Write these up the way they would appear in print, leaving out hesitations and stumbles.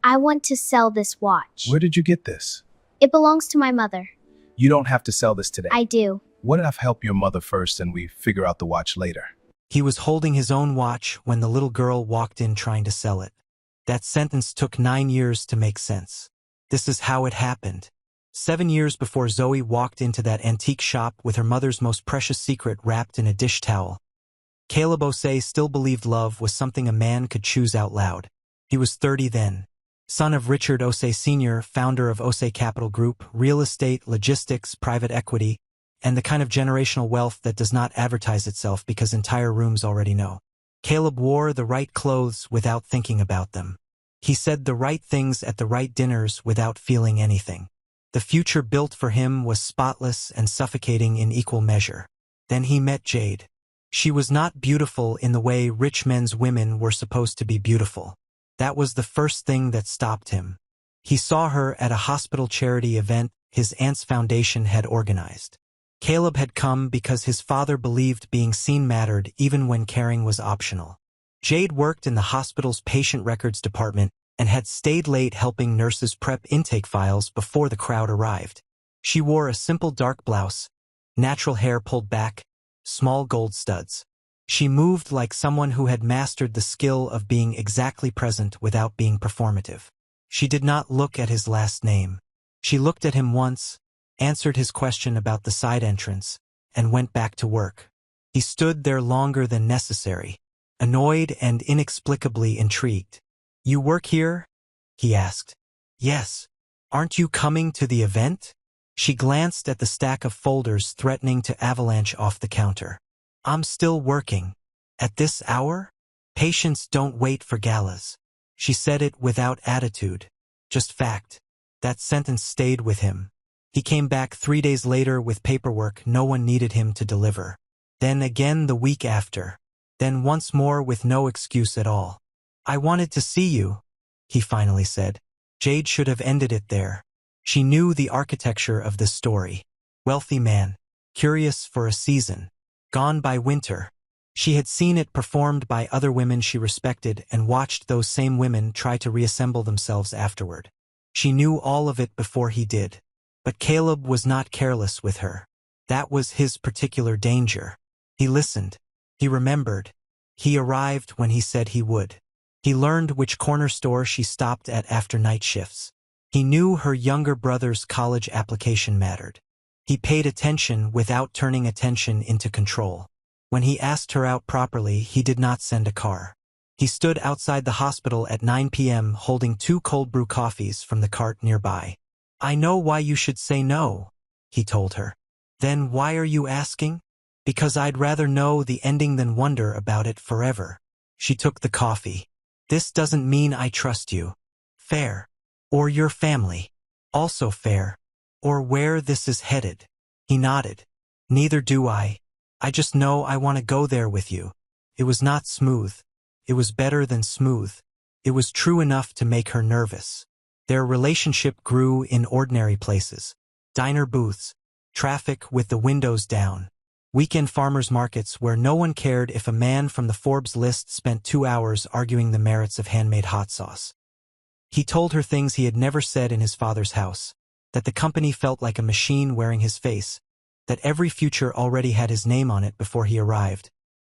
I want to sell this watch. Where did you get this? It belongs to my mother. You don't have to sell this today. I do. What if I help your mother first and we figure out the watch later? He was holding his own watch when the little girl walked in trying to sell it. That sentence took 9 years to make sense. This is how it happened. 7 years before Zoe walked into that antique shop with her mother's most precious secret wrapped in a dish towel, Caleb Osei still believed love was something a man could choose out loud. He was 30 then. Son of Richard Osei Sr., founder of Osei Capital Group, real estate, logistics, private equity, and the kind of generational wealth that does not advertise itself because entire rooms already know. Caleb wore the right clothes without thinking about them. He said the right things at the right dinners without feeling anything. The future built for him was spotless and suffocating in equal measure. Then he met Jade. She was not beautiful in the way rich men's women were supposed to be beautiful. That was the first thing that stopped him. He saw her at a hospital charity event his aunt's foundation had organized. Caleb had come because his father believed being seen mattered even when caring was optional. Jade worked in the hospital's patient records department and had stayed late helping nurses prep intake files before the crowd arrived. She wore a simple dark blouse, natural hair pulled back, small gold studs. She moved like someone who had mastered the skill of being exactly present without being performative. She did not look at his last name. She looked at him once, answered his question about the side entrance, and went back to work. He stood there longer than necessary, annoyed and inexplicably intrigued. "You work here?" he asked. "Yes. Aren't you coming to the event?" She glanced at the stack of folders threatening to avalanche off the counter. "I'm still working. At this hour? Patients don't wait for galas." She said it without attitude, just fact. That sentence stayed with him. He came back 3 days later with paperwork no one needed him to deliver. Then again the week after. Then once more with no excuse at all. "I wanted to see you," he finally said. Jade should have ended it there. She knew the architecture of this story. Wealthy man, curious for a season, gone by winter. She had seen it performed by other women she respected and watched those same women try to reassemble themselves afterward. She knew all of it before he did. But Caleb was not careless with her. That was his particular danger. He listened. He remembered. He arrived when he said he would. He learned which corner store she stopped at after night shifts. He knew her younger brother's college application mattered. He paid attention without turning attention into control. When he asked her out properly, he did not send a car. He stood outside the hospital at 9 p.m. holding 2 cold brew coffees from the cart nearby. "I know why you should say no," he told her. "Then why are you asking?" "Because I'd rather know the ending than wonder about it forever." She took the coffee. "This doesn't mean I trust you. Fair. Or your family. Also fair. Or where this is headed." He nodded. "Neither do I. I just know I want to go there with you." It was not smooth. It was better than smooth. It was true enough to make her nervous. Their relationship grew in ordinary places. Diner booths, traffic with the windows down, weekend farmers markets where no one cared if a man from the Forbes list spent 2 hours arguing the merits of handmade hot sauce. He told her things he had never said in his father's house, that the company felt like a machine wearing his face, that every future already had his name on it before he arrived,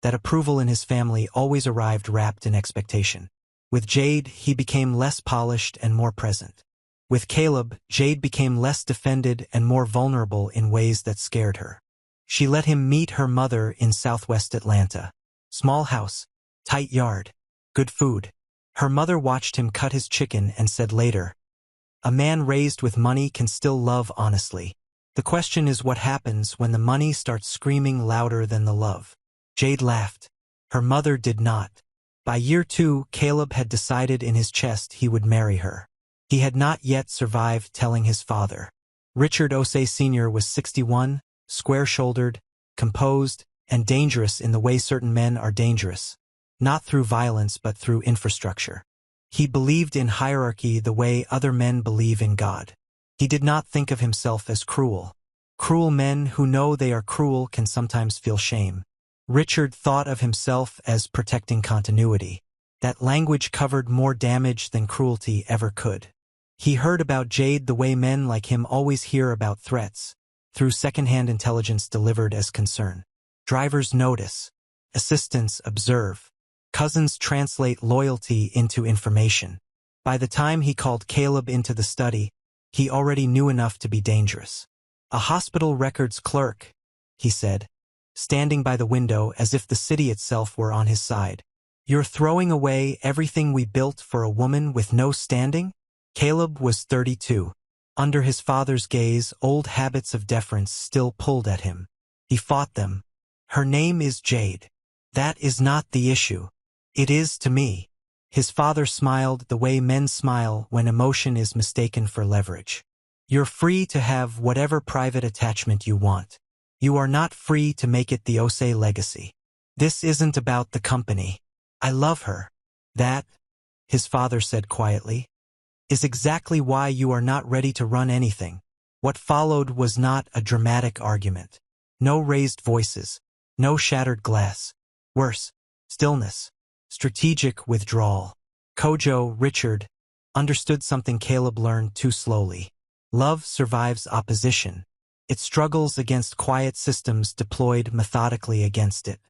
that approval in his family always arrived wrapped in expectation. With Jade, he became less polished and more present. With Caleb, Jade became less defended and more vulnerable in ways that scared her. She let him meet her mother in Southwest Atlanta. Small house, tight yard, good food. Her mother watched him cut his chicken and said later, "A man raised with money can still love honestly. The question is what happens when the money starts screaming louder than the love." Jade laughed. Her mother did not. By year 2, Caleb had decided in his chest he would marry her. He had not yet survived telling his father. Richard Osei Sr. was 61, square-shouldered, composed, and dangerous in the way certain men are dangerous. Not through violence but through infrastructure. He believed in hierarchy the way other men believe in God. He did not think of himself as cruel. Cruel men who know they are cruel can sometimes feel shame. Richard thought of himself as protecting continuity. That language covered more damage than cruelty ever could. He heard about Jade the way men like him always hear about threats, through secondhand intelligence delivered as concern. Drivers notice. Assistants observe. Cousins translate loyalty into information. By the time he called Caleb into the study, he already knew enough to be dangerous. "A hospital records clerk," he said, standing by the window as if the city itself were on his side. "You're throwing away everything we built for a woman with no standing?" Caleb was 32. Under his father's gaze, old habits of deference still pulled at him. He fought them. "Her name is Jade. That is not the issue. It is to me." His father smiled the way men smile when emotion is mistaken for leverage. "You're free to have whatever private attachment you want. You are not free to make it the Osei legacy. This isn't about the company. I love her. That," his father said quietly, "is exactly why you are not ready to run anything." What followed was not a dramatic argument. No raised voices. No shattered glass. Worse, stillness. Strategic withdrawal. Kojo, Richard, understood something Caleb learned too slowly. Love survives opposition. It struggles against quiet systems deployed methodically against it.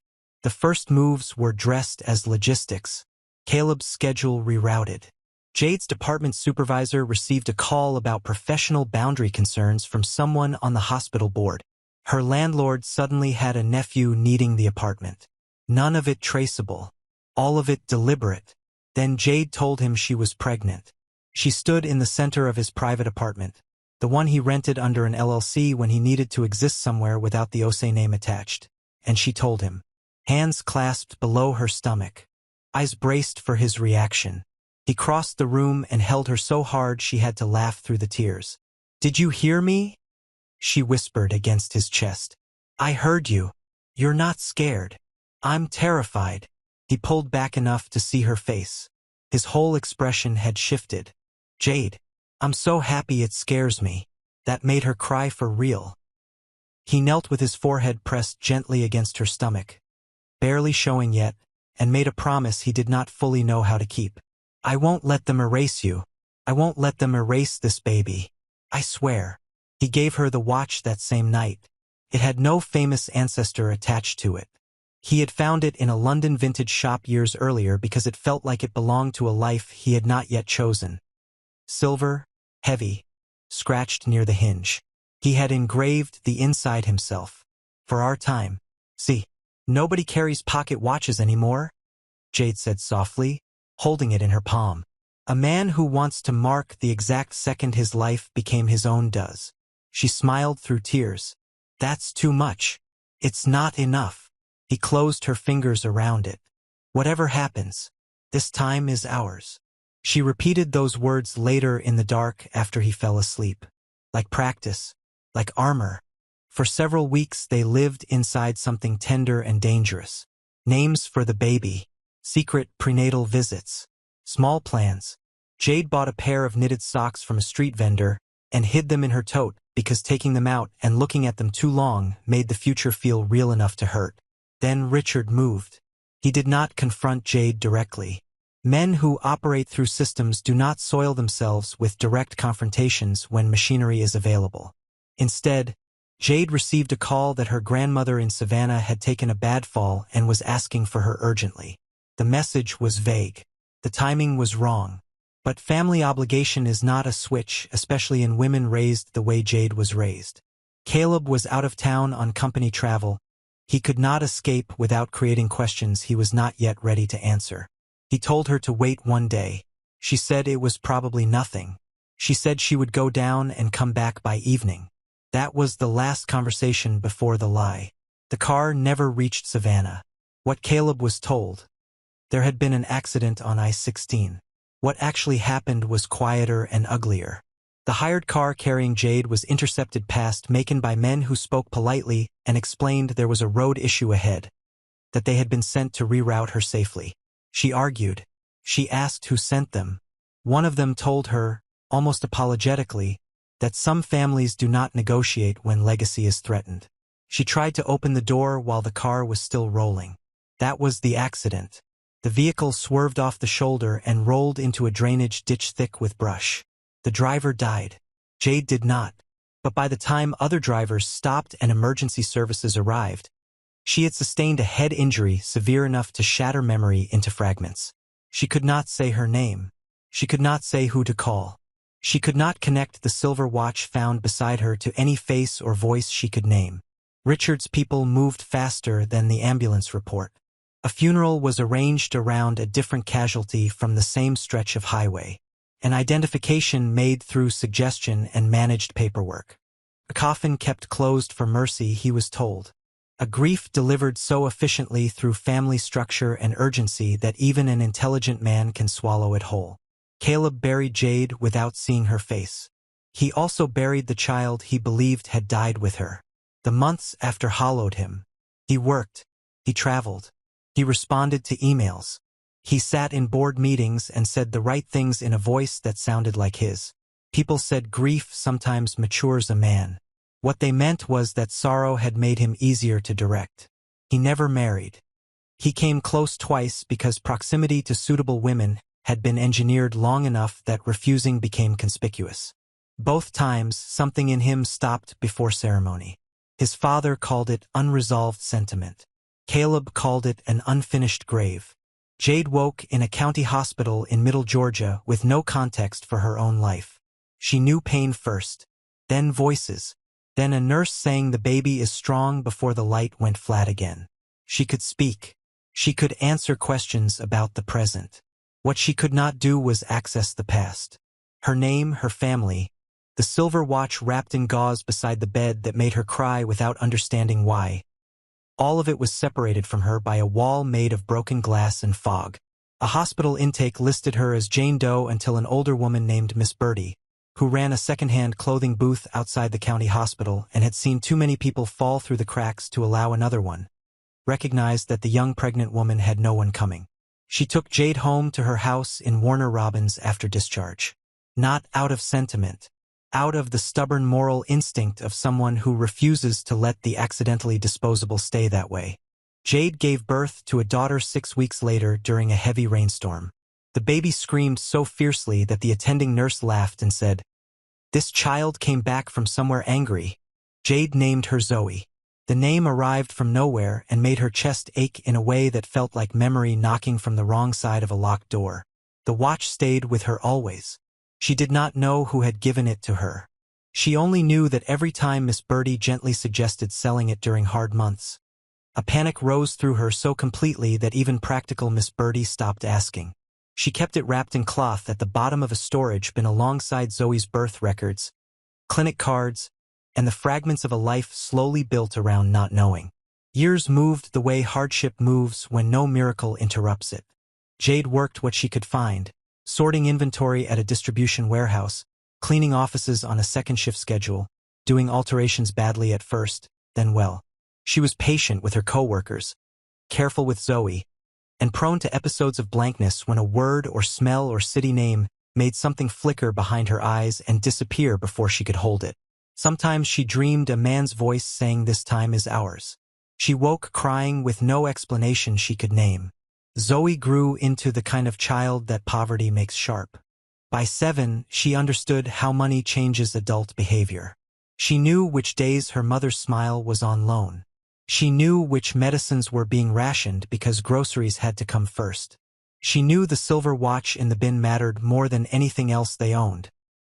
The first moves were dressed as logistics. Caleb's schedule rerouted. Jade's department supervisor received a call about professional boundary concerns from someone on the hospital board. Her landlord suddenly had a nephew needing the apartment. None of it traceable. All of it deliberate. Then Jade told him she was pregnant. She stood in the center of his private apartment, the one he rented under an LLC when he needed to exist somewhere without the Osei name attached. And she told him. Hands clasped below her stomach. Eyes braced for his reaction. He crossed the room and held her so hard she had to laugh through the tears. "Did you hear me?" she whispered against his chest. "I heard you. You're not scared." "I'm terrified." He pulled back enough to see her face. His whole expression had shifted. "Jade, I'm so happy it scares me." That made her cry for real. He knelt with his forehead pressed gently against her stomach, barely showing yet, and made a promise he did not fully know how to keep. "I won't let them erase you. I won't let them erase this baby. I swear." He gave her the watch that same night. It had no famous ancestor attached to it. He had found it in a London vintage shop years earlier because it felt like it belonged to a life he had not yet chosen. Silver, heavy, scratched near the hinge. He had engraved the inside himself. "For our time. See, nobody carries pocket watches anymore," Jade said softly, holding it in her palm. "A man who wants to mark the exact second his life became his own does." She smiled through tears. "That's too much. It's not enough." He closed her fingers around it. "Whatever happens, this time is ours." She repeated those words later in the dark after he fell asleep. Like practice, like armor. For several weeks they lived inside something tender and dangerous. Names for the baby. Secret prenatal visits. Small plans. Jade bought a pair of knitted socks from a street vendor and hid them in her tote because taking them out and looking at them too long made the future feel real enough to hurt. Then Richard moved. He did not confront Jade directly. Men who operate through systems do not soil themselves with direct confrontations when machinery is available. Instead, Jade received a call that her grandmother in Savannah had taken a bad fall and was asking for her urgently. The message was vague. The timing was wrong. But family obligation is not a switch, especially in women raised the way Jade was raised. Caleb was out of town on company travel. He could not escape without creating questions he was not yet ready to answer. He told her to wait one day. She said it was probably nothing. She said she would go down and come back by evening. That was the last conversation before the lie. The car never reached Savannah. What Caleb was told. There had been an accident on I-16. What actually happened was quieter and uglier. The hired car carrying Jade was intercepted past Macon by men who spoke politely and explained there was a road issue ahead, that they had been sent to reroute her safely. She argued. She asked who sent them. One of them told her, almost apologetically, that some families do not negotiate when legacy is threatened. She tried to open the door while the car was still rolling. That was the accident. The vehicle swerved off the shoulder and rolled into a drainage ditch thick with brush. The driver died. Jade did not. But by the time other drivers stopped and emergency services arrived, she had sustained a head injury severe enough to shatter memory into fragments. She could not say her name. She could not say who to call. She could not connect the silver watch found beside her to any face or voice she could name. Richard's people moved faster than the ambulance report. A funeral was arranged around a different casualty from the same stretch of highway. An identification made through suggestion and managed paperwork. A coffin kept closed for mercy, he was told. A grief delivered so efficiently through family structure and urgency that even an intelligent man can swallow it whole. Caleb buried Jade without seeing her face. He also buried the child he believed had died with her. The months after hollowed him. He worked. He traveled. He responded to emails. He sat in board meetings and said the right things in a voice that sounded like his. People said grief sometimes matures a man. What they meant was that sorrow had made him easier to direct. He never married. He came close twice because proximity to suitable women had been engineered long enough that refusing became conspicuous. Both times, something in him stopped before ceremony. His father called it unresolved sentiment. Caleb called it an unfinished grave. Jade woke in a county hospital in Middle Georgia with no context for her own life. She knew pain first, then voices, then a nurse saying the baby is strong before the light went flat again. She could speak. She could answer questions about the present. What she could not do was access the past. Her name, her family, the silver watch wrapped in gauze beside the bed that made her cry without understanding why. All of it was separated from her by a wall made of broken glass and fog. A hospital intake listed her as Jane Doe until an older woman named Miss Birdie, who ran a second-hand clothing booth outside the county hospital and had seen too many people fall through the cracks to allow another one, recognized that the young pregnant woman had no one coming. She took Jade home to her house in Warner Robins after discharge. Not out of sentiment, out of the stubborn moral instinct of someone who refuses to let the accidentally disposable stay that way. Jade gave birth to a daughter 6 weeks later during a heavy rainstorm. The baby screamed so fiercely that the attending nurse laughed and said, "This child came back from somewhere angry." Jade named her Zoe. The name arrived from nowhere and made her chest ache in a way that felt like memory knocking from the wrong side of a locked door. The watch stayed with her always. She did not know who had given it to her. She only knew that every time Miss Birdie gently suggested selling it during hard months, a panic rose through her so completely that even practical Miss Birdie stopped asking. She kept it wrapped in cloth at the bottom of a storage bin alongside Zoe's birth records, clinic cards, and the fragments of a life slowly built around not knowing. Years moved the way hardship moves when no miracle interrupts it. Jade worked what she could find, sorting inventory at a distribution warehouse, cleaning offices on a second-shift schedule, doing alterations badly at first, then well. She was patient with her coworkers, careful with Zoe, and prone to episodes of blankness when a word or smell or city name made something flicker behind her eyes and disappear before she could hold it. Sometimes she dreamed a man's voice saying this time is ours. She woke crying with no explanation she could name. Zoe grew into the kind of child that poverty makes sharp. By 7, she understood how money changes adult behavior. She knew which days her mother's smile was on loan. She knew which medicines were being rationed because groceries had to come first. She knew the silver watch in the bin mattered more than anything else they owned,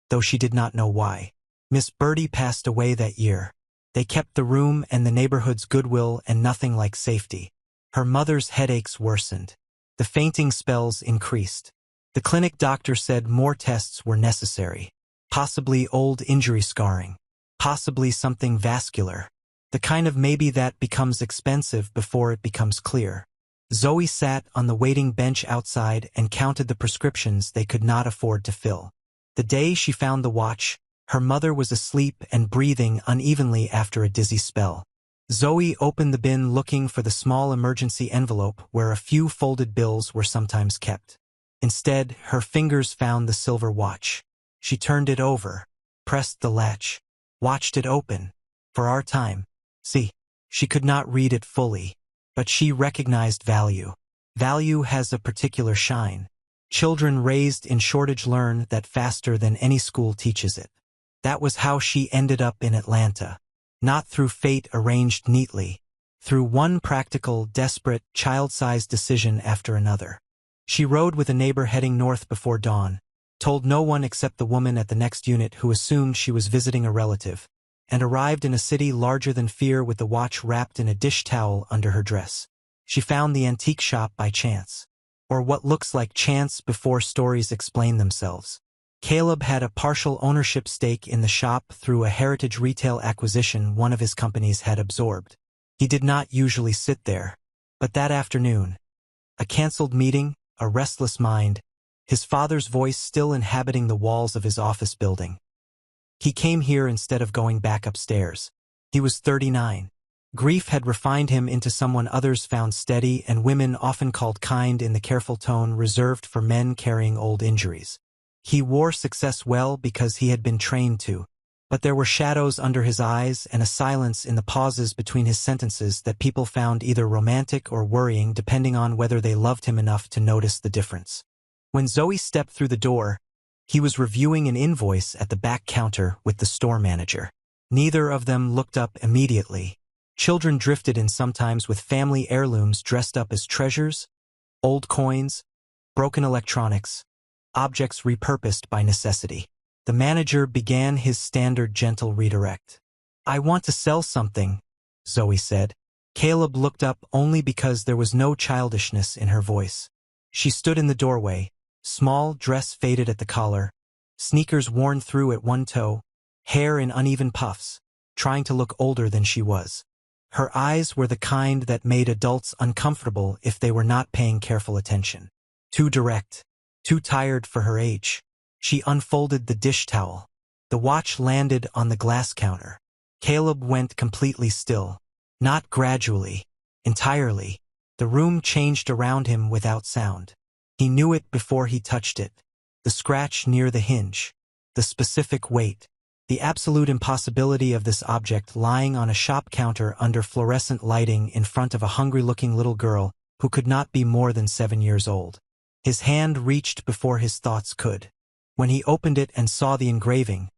though she did not know why. Miss Birdie passed away that year. They kept the room and the neighborhood's goodwill and nothing like safety. Her mother's headaches worsened. The fainting spells increased. The clinic doctor said more tests were necessary. Possibly old injury scarring. Possibly something vascular. The kind of maybe that becomes expensive before it becomes clear. Zoe sat on the waiting bench outside and counted the prescriptions they could not afford to fill. The day she found the watch, her mother was asleep and breathing unevenly after a dizzy spell. Zoe opened the bin looking for the small emergency envelope where a few folded bills were sometimes kept. Instead, her fingers found the silver watch. She turned it over, pressed the latch, watched it open. For our time. See, she could not read it fully, but she recognized value. Value has a particular shine. Children raised in shortage learn that faster than any school teaches it. That was how she ended up in Atlanta. Not through fate arranged neatly, through one practical, desperate, child-sized decision after another. She rode with a neighbor heading north before dawn, told no one except the woman at the next unit who assumed she was visiting a relative, and arrived in a city larger than fear with the watch wrapped in a dish towel under her dress. She found the antique shop by chance. Or what looks like chance before stories explain themselves. Caleb had a partial ownership stake in the shop through a heritage retail acquisition one of his companies had absorbed. He did not usually sit there, but that afternoon, a canceled meeting, a restless mind, his father's voice still inhabiting the walls of his office building. He came here instead of going back upstairs. He was 39. Grief had refined him into someone others found steady and women often called kind in the careful tone reserved for men carrying old injuries. He wore success well because he had been trained to, but there were shadows under his eyes and a silence in the pauses between his sentences that people found either romantic or worrying depending on whether they loved him enough to notice the difference. When Zoe stepped through the door, he was reviewing an invoice at the back counter with the store manager. Neither of them looked up immediately. Children drifted in sometimes with family heirlooms dressed up as treasures, old coins, broken electronics, objects repurposed by necessity. The manager began his standard gentle redirect. "I want to sell something," Zoe said. Caleb looked up only because there was no childishness in her voice. She stood in the doorway, small dress faded at the collar, sneakers worn through at one toe, hair in uneven puffs, trying to look older than she was. Her eyes were the kind that made adults uncomfortable if they were not paying careful attention. Too direct, too tired for her age. She unfolded the dish towel. The watch landed on the glass counter. Caleb went completely still. Not gradually, entirely. The room changed around him without sound. He knew it before he touched it. The scratch near the hinge. The specific weight. The absolute impossibility of this object lying on a shop counter under fluorescent lighting in front of a hungry-looking little girl who could not be more than 7 years old. His hand reached before his thoughts could. When he opened it and saw the engraving,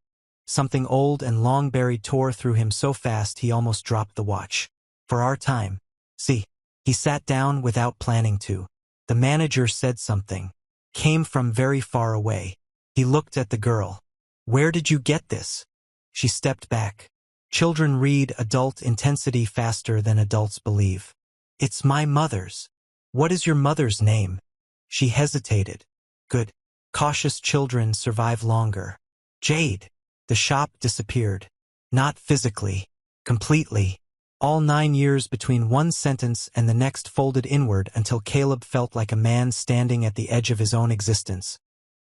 something old and long buried tore through him so fast he almost dropped the watch. "For our time. See." He sat down without planning to. The manager said something. Came from very far away. He looked at the girl. "Where did you get this?" She stepped back. Children read adult intensity faster than adults believe. "It's my mother's." "What is your mother's name?" She hesitated. "Good. Cautious children survive longer." "Jade." The shop disappeared. Not physically. Completely. All 9 years between one sentence and the next folded inward until Caleb felt like a man standing at the edge of his own existence,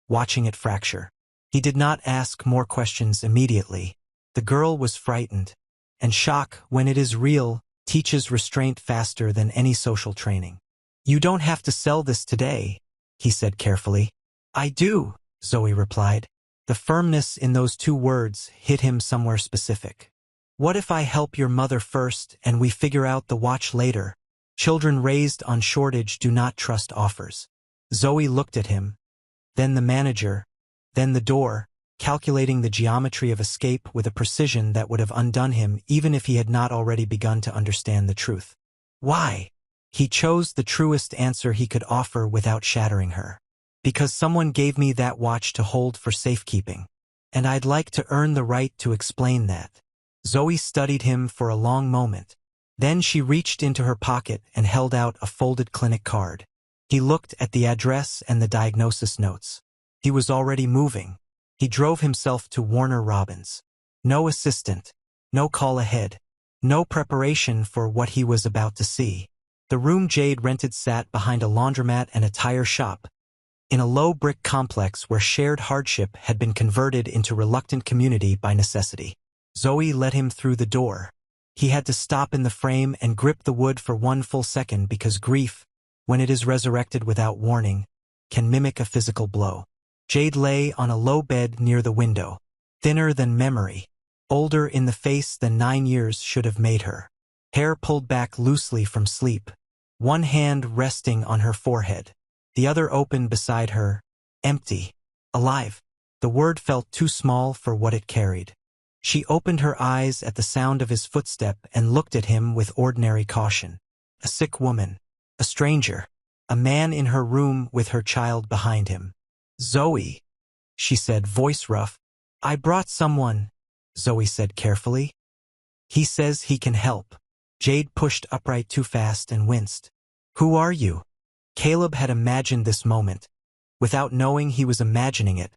watching it fracture. He did not ask more questions immediately. The girl was frightened. And shock, when it is real, teaches restraint faster than any social training. "You don't have to sell this today," he said carefully. "I do," Zoe replied. The firmness in those two words hit him somewhere specific. "What if I help your mother first and we figure out the watch later?" Children raised on shortage do not trust offers. Zoe looked at him, then the manager, then the door, calculating the geometry of escape with a precision that would have undone him even if he had not already begun to understand the truth. "Why?" He chose the truest answer he could offer without shattering her. "Because someone gave me that watch to hold for safekeeping. And I'd like to earn the right to explain that." Zoe studied him for a long moment. Then she reached into her pocket and held out a folded clinic card. He looked at the address and the diagnosis notes. He was already moving. He drove himself to Warner Robins. No assistant. No call ahead. No preparation for what he was about to see. The room Jade rented sat behind a laundromat and a tire shop, in a low brick complex where shared hardship had been converted into reluctant community by necessity. Zoe led him through the door. He had to stop in the frame and grip the wood for one full second because grief, when it is resurrected without warning, can mimic a physical blow. Jade lay on a low bed near the window, thinner than memory, older in the face than 9 years should have made her. Hair pulled back loosely from sleep, one hand resting on her forehead, the other open beside her, empty, alive. The word felt too small for what it carried. She opened her eyes at the sound of his footstep and looked at him with ordinary caution. A sick woman, a stranger, a man in her room with her child behind him. "Zoe," she said, voice rough. "I brought someone," Zoe said carefully. "He says he can help." Jade pushed upright too fast and winced. "Who are you?" Caleb had imagined this moment, without knowing he was imagining it,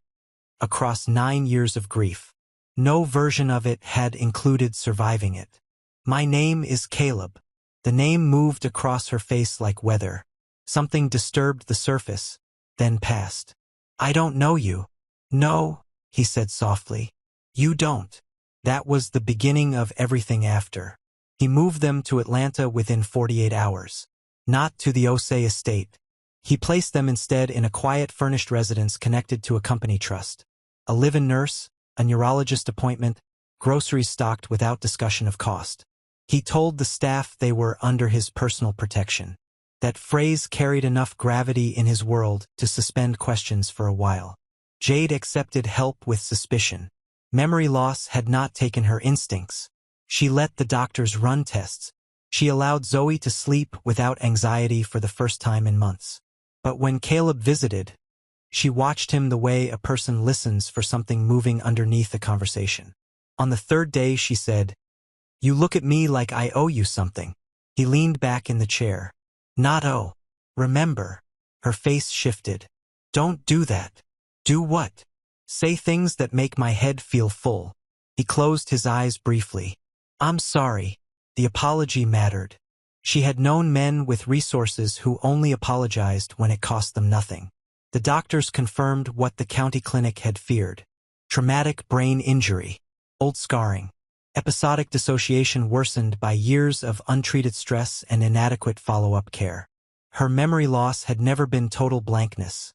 across 9 years of grief. No version of it had included surviving it. "My name is Caleb." The name moved across her face like weather. Something disturbed the surface, then passed. "I don't know you." "No," he said softly. "You don't." That was the beginning of everything after. He moved them to Atlanta within 48 hours. Not to the Osei estate. He placed them instead in a quiet furnished residence connected to a company trust. A live-in nurse, a neurologist appointment, groceries stocked without discussion of cost. He told the staff they were under his personal protection. That phrase carried enough gravity in his world to suspend questions for a while. Jade accepted help with suspicion. Memory loss had not taken her instincts. She let the doctors run tests. She allowed Zoe to sleep without anxiety for the first time in months. But when Caleb visited, she watched him the way a person listens for something moving underneath a conversation. On the third day, she said, "You look at me like I owe you something." He leaned back in the chair. "Not owe. Remember." Her face shifted. "Don't do that." "Do what?" "Say things that make my head feel full." He closed his eyes briefly. "I'm sorry." The apology mattered. She had known men with resources who only apologized when it cost them nothing. The doctors confirmed what the county clinic had feared. Traumatic brain injury. Old scarring. Episodic dissociation worsened by years of untreated stress and inadequate follow-up care. Her memory loss had never been total blankness.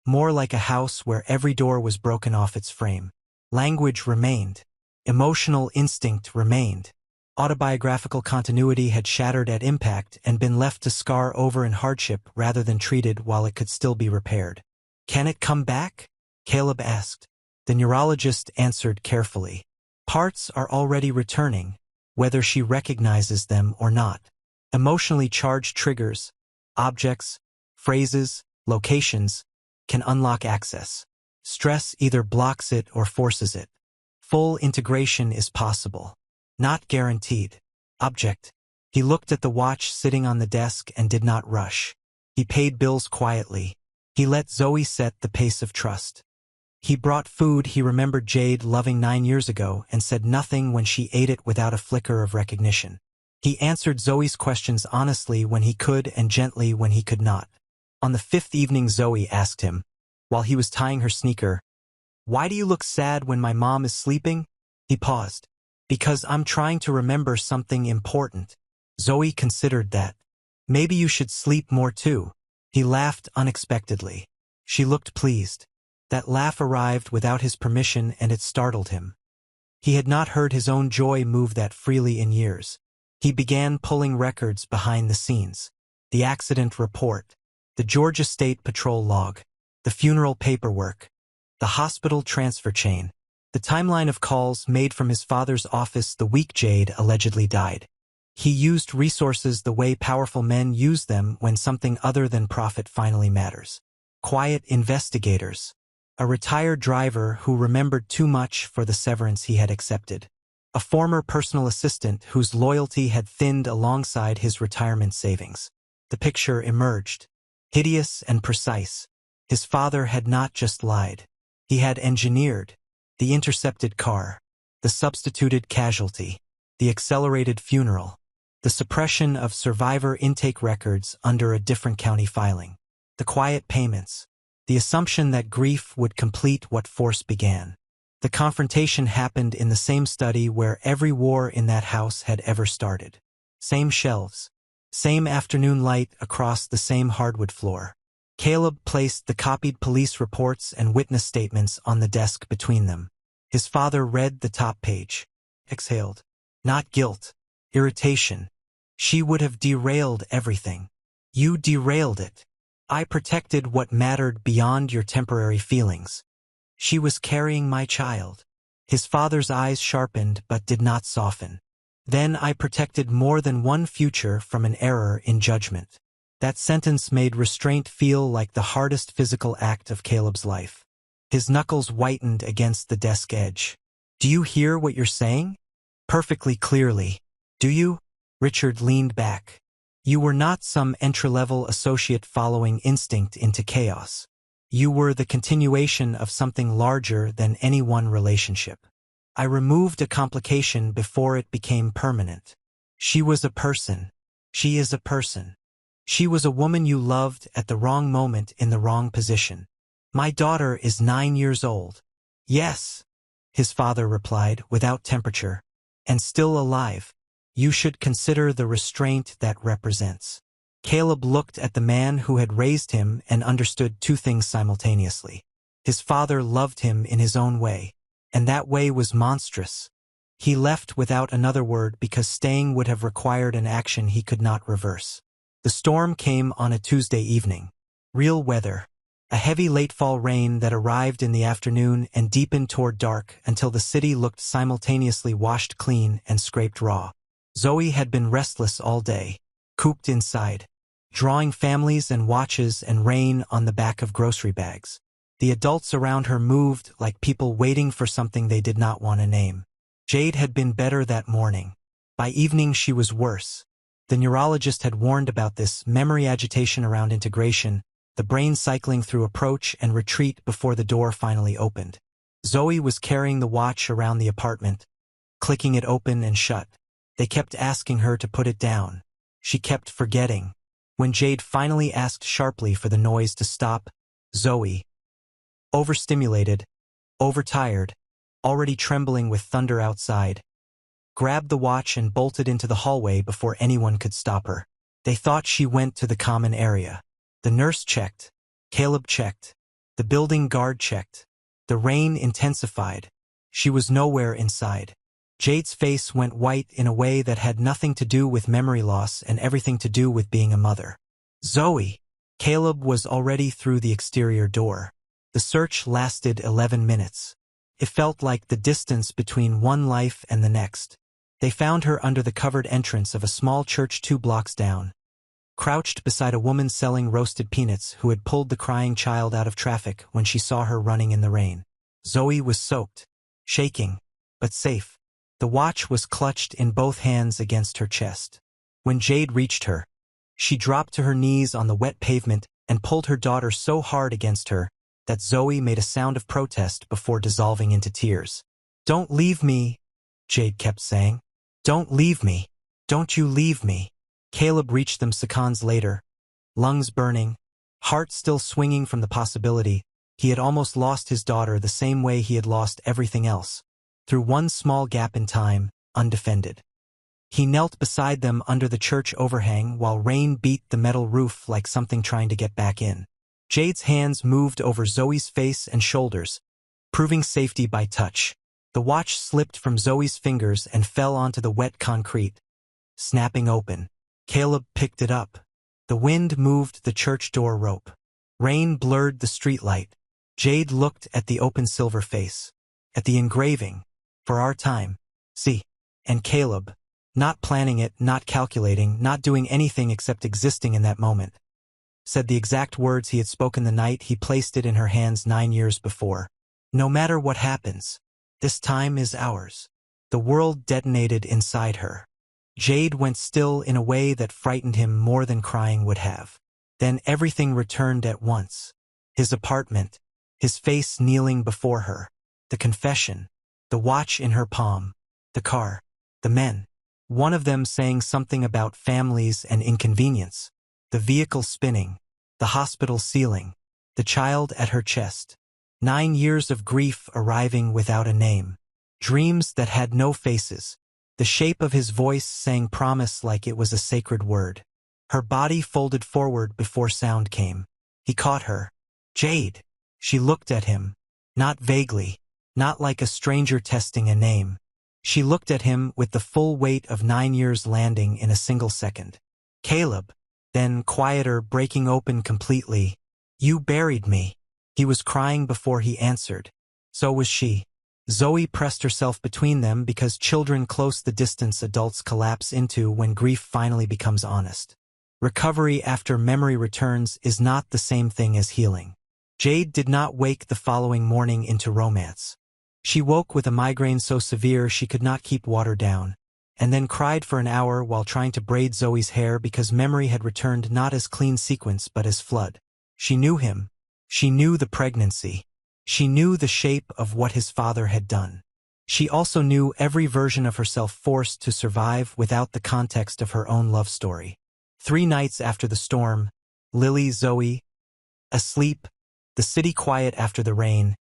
More like a house where every door was broken off its frame. Language remained. Emotional instinct remained. Autobiographical continuity had shattered at impact and been left to scar over in hardship rather than treated while it could still be repaired. "Can it come back?" Caleb asked. The neurologist answered carefully. "Parts are already returning, whether she recognizes them or not." Emotionally charged triggers, objects, phrases, locations, can unlock access. Stress either blocks it or forces it. Full integration is possible. Not guaranteed. Object. He looked at the watch sitting on the desk and did not rush. He paid bills quietly. He let Zoe set the pace of trust. He brought food he remembered Jade loving 9 years ago and said nothing when she ate it without a flicker of recognition. He answered Zoe's questions honestly when he could and gently when he could not. On the 5th evening, Zoe asked him, while he was tying her sneaker, "Why do you look sad when my mom is sleeping?" He paused. "Because I'm trying to remember something important." Zoe considered that. "Maybe you should sleep more too." He laughed unexpectedly. She looked pleased. That laugh arrived without his permission and it startled him. He had not heard his own joy move that freely in years. He began pulling records behind the scenes. The accident report, the Georgia State Patrol log, the funeral paperwork, the hospital transfer chain, the timeline of calls made from his father's office the week Jade allegedly died. He used resources the way powerful men use them when something other than profit finally matters. Quiet investigators. A retired driver who remembered too much for the severance he had accepted. A former personal assistant whose loyalty had thinned alongside his retirement savings. The picture emerged. Hideous and precise. His father had not just lied. He had engineered the intercepted car, the substituted casualty, the accelerated funeral, the suppression of survivor intake records under a different county filing, the quiet payments, the assumption that grief would complete what force began. The confrontation happened in the same study where every war in that house had ever started. Same shelves, same afternoon light across the same hardwood floor. Caleb placed the copied police reports and witness statements on the desk between them. His father read the top page. Exhaled. Not guilt, irritation. She would have derailed everything. You derailed it. I protected what mattered beyond your temporary feelings. She was carrying my child. His father's eyes sharpened but did not soften. Then I protected more than one future from an error in judgment. That sentence made restraint feel like the hardest physical act of Caleb's life. His knuckles whitened against the desk edge. Do you hear what you're saying? Perfectly clearly. Do you? Richard leaned back. You were not some entry-level associate following instinct into chaos. You were the continuation of something larger than any one relationship. I removed a complication before it became permanent. She was a person. She is a person. She was a woman you loved at the wrong moment in the wrong position. My daughter is 9 years old. Yes, his father replied without temperature. And still alive. You should consider the restraint that represents. Caleb looked at the man who had raised him and understood two things simultaneously. His father loved him in his own way, and that way was monstrous. He left without another word because staying would have required an action he could not reverse. The storm came on a Tuesday evening. Real weather. A heavy late-fall rain that arrived in the afternoon and deepened toward dark until the city looked simultaneously washed clean and scraped raw. Zoe had been restless all day, cooped inside, drawing families and watches and rain on the back of grocery bags. The adults around her moved like people waiting for something they did not want to name. Jade had been better that morning. By evening she was worse. The neurologist had warned about this memory agitation around integration, the brain cycling through approach and retreat before the door finally opened. Zoe was carrying the watch around the apartment, clicking it open and shut. They kept asking her to put it down. She kept forgetting. When Jade finally asked sharply for the noise to stop, Zoe, overstimulated, overtired, already trembling with thunder outside, grabbed the watch and bolted into the hallway before anyone could stop her. They thought she went to the common area. The nurse checked. Caleb checked. The building guard checked. The rain intensified. She was nowhere inside. Jade's face went white in a way that had nothing to do with memory loss and everything to do with being a mother. Zoe! Caleb was already through the exterior door. The search lasted 11 minutes. It felt like the distance between one life and the next. They found her under the covered entrance of a small church 2 blocks down, crouched beside a woman selling roasted peanuts who had pulled the crying child out of traffic when she saw her running in the rain. Zoe was soaked, shaking, but safe. The watch was clutched in both hands against her chest. When Jade reached her, she dropped to her knees on the wet pavement and pulled her daughter so hard against her that Zoe made a sound of protest before dissolving into tears. "Don't leave me," Jade kept saying. "Don't leave me. Don't you leave me." Caleb reached them seconds later, lungs burning, heart still swinging from the possibility he had almost lost his daughter the same way he had lost everything else, through one small gap in time, undefended. He knelt beside them under the church overhang while rain beat the metal roof like something trying to get back in. Jade's hands moved over Zoe's face and shoulders, proving safety by touch. The watch slipped from Zoe's fingers and fell onto the wet concrete, snapping open. Caleb picked it up. The wind moved the church door rope. Rain blurred the streetlight. Jade looked at the open silver face, at the engraving, "For our time." See. And Caleb, not planning it, not calculating, not doing anything except existing in that moment, said the exact words he had spoken the night he placed it in her hands 9 years before. "No matter what happens, this time is ours." The world detonated inside her. Jade went still in a way that frightened him more than crying would have. Then everything returned at once. His apartment, his face kneeling before her, the confession, the watch in her palm, the car, the men, one of them saying something about families and inconvenience, the vehicle spinning, the hospital ceiling, the child at her chest. 9 years of grief arriving without a name. Dreams that had no faces. The shape of his voice saying promise like it was a sacred word. Her body folded forward before sound came. He caught her. "Jade." She looked at him, not vaguely, not like a stranger testing a name. She looked at him with the full weight of 9 years landing in a single second. "Caleb." Then quieter, breaking open completely. You buried me. He was crying before he answered. So was she. Zoe pressed herself between them because children close the distance adults collapse into when grief finally becomes honest. Recovery after memory returns is not the same thing as healing. Jade did not wake the following morning into romance. She woke with a migraine so severe she could not keep water down, and then cried for an hour while trying to braid Zoe's hair because memory had returned not as clean sequence but as flood. She knew him. She knew the pregnancy. She knew the shape of what his father had done. She also knew every version of herself forced to survive without the context of her own love story. 3 nights after the storm, Lily, Zoe, asleep, the city quiet after the rain,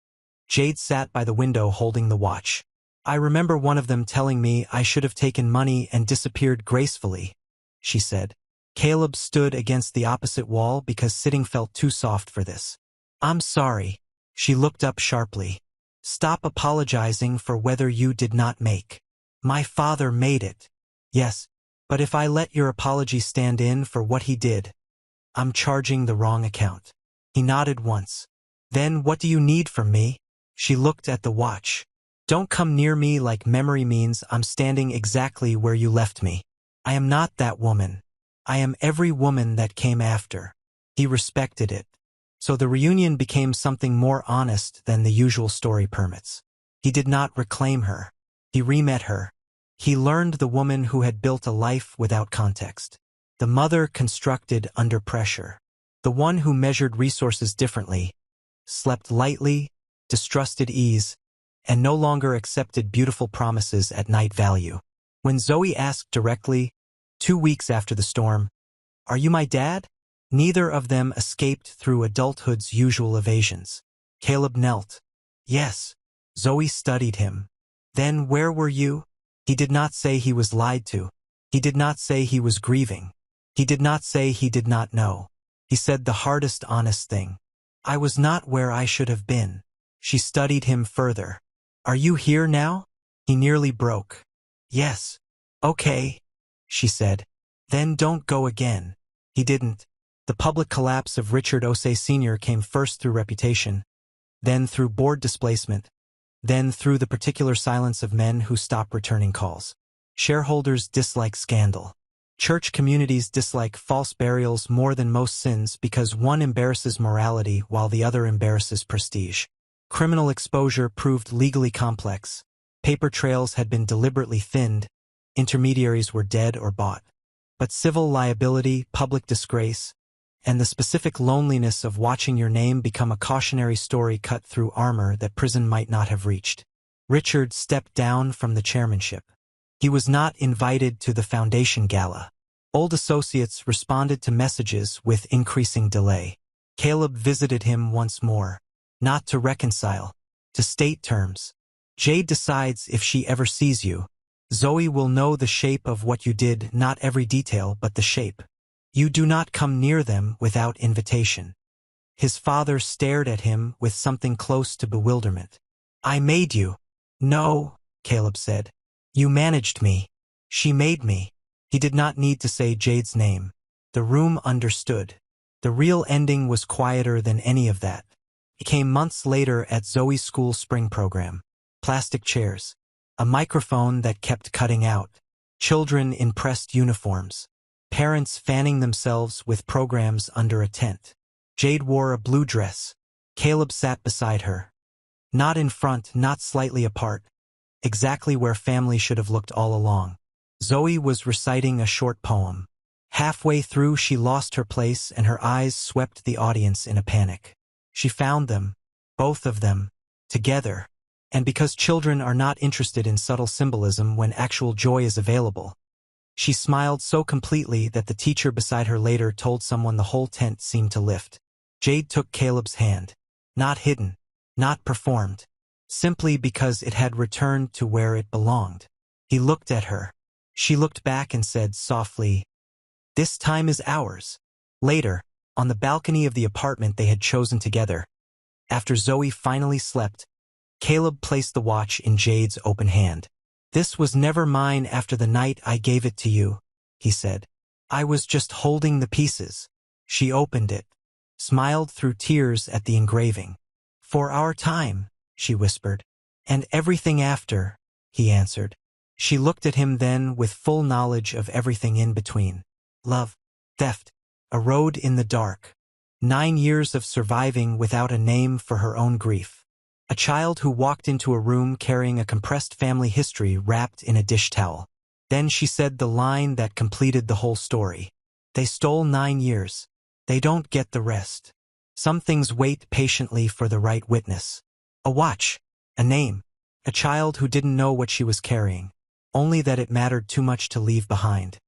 Jade sat by the window holding the watch. I remember one of them telling me I should have taken money and disappeared gracefully, she said. Caleb stood against the opposite wall because sitting felt too soft for this. I'm sorry. She looked up sharply. Stop apologizing for whether you did not make. My father made it. Yes, but if I let your apology stand in for what he did, I'm charging the wrong account. He nodded once. Then what do you need from me? She looked at the watch. Don't come near me like memory means I'm standing exactly where you left me. I am not that woman. I am every woman that came after. He respected it. So the reunion became something more honest than the usual story permits. He did not reclaim her. He re-met her. He learned the woman who had built a life without context. The mother constructed under pressure. The one who measured resources differently, slept lightly, distrusted ease, and no longer accepted beautiful promises at night value. When Zoe asked directly, 2 weeks after the storm, "Are you my dad?" Neither of them escaped through adulthood's usual evasions. Caleb knelt. Yes. Zoe studied him. Then where were you? He did not say he was lied to. He did not say he was grieving. He did not say he did not know. He said the hardest honest thing. I was not where I should have been. She studied him further. Are you here now? He nearly broke. Yes. Okay, she said. Then don't go again. He didn't. The public collapse of Richard Osei Sr. came first through reputation, then through board displacement, then through the particular silence of men who stop returning calls. Shareholders dislike scandal. Church communities dislike false burials more than most sins because one embarrasses morality while the other embarrasses prestige. Criminal exposure proved legally complex. Paper trails had been deliberately thinned. Intermediaries were dead or bought. But civil liability, public disgrace, and the specific loneliness of watching your name become a cautionary story cut through armor that prison might not have reached. Richard stepped down from the chairmanship. He was not invited to the foundation gala. Old associates responded to messages with increasing delay. Caleb visited him once more, not to reconcile, to state terms. Jade decides if she ever sees you. Zoe will know the shape of what you did, not every detail, but the shape. You do not come near them without invitation. His father stared at him with something close to bewilderment. I made you. No, Caleb said. You managed me. She made me. He did not need to say Jade's name. The room understood. The real ending was quieter than any of that. It came months later at Zoe's school spring program. Plastic chairs. A microphone that kept cutting out. Children in pressed uniforms. Parents fanning themselves with programs under a tent. Jade wore a blue dress. Caleb sat beside her. Not in front, not slightly apart. Exactly where family should have looked all along. Zoe was reciting a short poem. Halfway through, she lost her place and her eyes swept the audience in a panic. She found them, both of them, together. And because children are not interested in subtle symbolism when actual joy is available, she smiled so completely that the teacher beside her later told someone the whole tent seemed to lift. Jade took Caleb's hand. Not hidden, not performed. Simply because it had returned to where it belonged. He looked at her. She looked back and said softly, "This time is ours." Later, on the balcony of the apartment they had chosen together, after Zoe finally slept, Caleb placed the watch in Jade's open hand. "This was never mine after the night I gave it to you," he said. I was just holding the pieces. She opened it, smiled through tears at the engraving. For our time, she whispered. And everything after, he answered. She looked at him then with full knowledge of everything in between. Love, theft, a road in the dark. 9 years of surviving without a name for her own grief. A child who walked into a room carrying a compressed family history wrapped in a dish towel. Then she said the line that completed the whole story. They stole 9 years. They don't get the rest. Some things wait patiently for the right witness. A watch, a name, a child who didn't know what she was carrying, only that it mattered too much to leave behind.